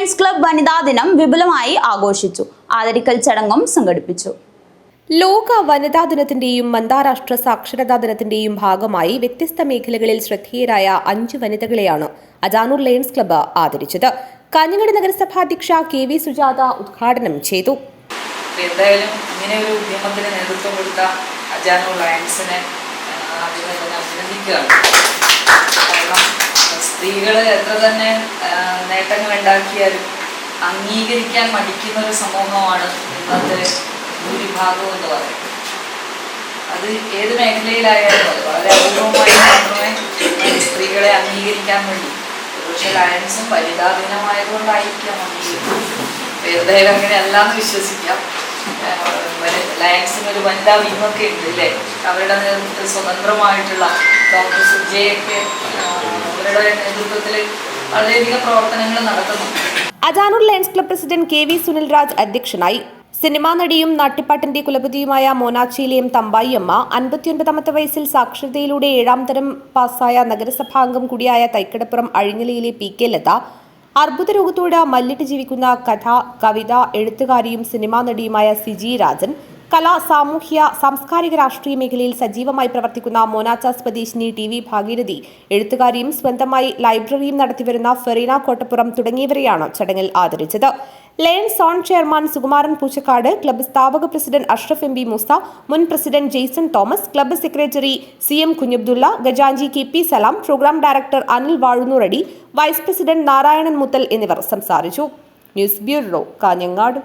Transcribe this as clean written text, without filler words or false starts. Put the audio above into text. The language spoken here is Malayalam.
ലയൺസ് ക്ലബ് വനിതാ ദിനം വിപുലമായി ആഘോഷിച്ചു. ആദരിക്കൽ ചടങ്ങും സംഘടിപ്പിച്ചു. ലോക വനിതാ ദിനത്തിന്റെയും അന്താരാഷ്ട്ര സാക്ഷരതാ ദിനത്തിന്റെയും ഭാഗമായി വ്യത്യസ്ത മേഖലകളിൽ ശ്രദ്ധേയരായ 5 വനിതകളെയാണ് അജാനൂർ ലയൺസ് ക്ലബ്ബ് ആദരിച്ചത്. കാഞ്ഞങ്ങാട് നഗരസഭാധ്യക്ഷ KV സുജാത ഉദ്ഘാടനം ചെയ്തു. എന്തായാലും ഇങ്ങനെ ഒരു ഉദ്യമത്തിന് നേതൃത്വം കൊടുത്ത അജാനൂർ ലയൺസിനെ ആദ്യമേ തന്നെ അഭിനന്ദിക്കുകയാണ്. കാരണം സ്ത്രീകൾ എത്ര തന്നെ നേട്ടങ്ങൾ ഉണ്ടാക്കിയാലും അംഗീകരിക്കാൻ മടിക്കുന്ന ഒരു സമൂഹമാണ് ഇന്നത്തെ ഭൂരിഭാഗം എന്ന് പറയുന്നത്. അത് ഏത് മേഖലയിലായാലും അത് വളരെ അപൂർവമായി മാത്രമേ സ്ത്രീകളെ അംഗീകരിക്കാൻ വേണ്ടി. പക്ഷെ ലയൺസും വനിതാ ദിനമായതുകൊണ്ടായിരിക്കാം അംഗീകരിക്കുന്നത്. എന്തായാലും അങ്ങനെ അല്ലാന്ന് വിശ്വസിക്കാം. ലയൺസിന് ഒരു വനിതാ വിങ്ങൊക്കെ ഉണ്ട് അല്ലേ? അവരുടെ നേതൃത്വത്തിൽ സ്വതന്ത്രമായിട്ടുള്ള ഡോക്ടർ സുജയൊക്കെ അവരുടെ നേതൃത്വത്തിൽ വളരെയധികം പ്രവർത്തനങ്ങൾ നടത്തുന്നു. Ajanur lions club president KV Sunil Raj അധ്യക്ഷനായി. സിനിമാ നടിയും നാട്യപ്പാട്ടിന്റെ കുലപതിയുമായ മോനാച്ചിയിലെയും തമ്പായിയമ്മ 59ാമത്തെ വയസ്സിൽ സാക്ഷരതയിലൂടെ 7ാം തരം പാസ്സായ നഗരസഭാംഗം കൂടിയായ തൈക്കടപ്പുറം അഴിഞ്ഞലിയിലെ PK ലത, അർബുദ രോഗത്തോട് മല്ലിട്ട് ജീവിക്കുന്ന കഥ, കവിത, എഴുത്തുകാരിയും സിനിമാ നടിയുമായ സിജി രാജൻ, കലാ, സാമൂഹ്യ, സാംസ്കാരിക, രാഷ്ട്രീയ മേഖലയിൽ സജീവമായി പ്രവർത്തിക്കുന്ന മോനാച്ച സ്വദേശിനി TV ഭാഗീരഥി, എഴുത്തുകാരിയും സ്വന്തമായി ലൈബ്രറിയും നടത്തിവരുന്ന ഫെറീന കോട്ടപ്പുറം തുടങ്ങിയവരെയാണ് ചടങ്ങിൽ ആദരിച്ചത്. Lions zone chairman Sukumaran Poochakkad, club സ്ഥാപക പ്രസിഡന്റ് അഷ്റഫ് MB മൂസ, മുൻ president Jason Thomas, club secretary CM Kunhabdulla, ഖജാൻജി KP Salam, programme director Anil Vazhunnoradi, vice president Narayanan Muthal എന്നിവർ സംസാരിച്ചു. News bureau, Kanhangad.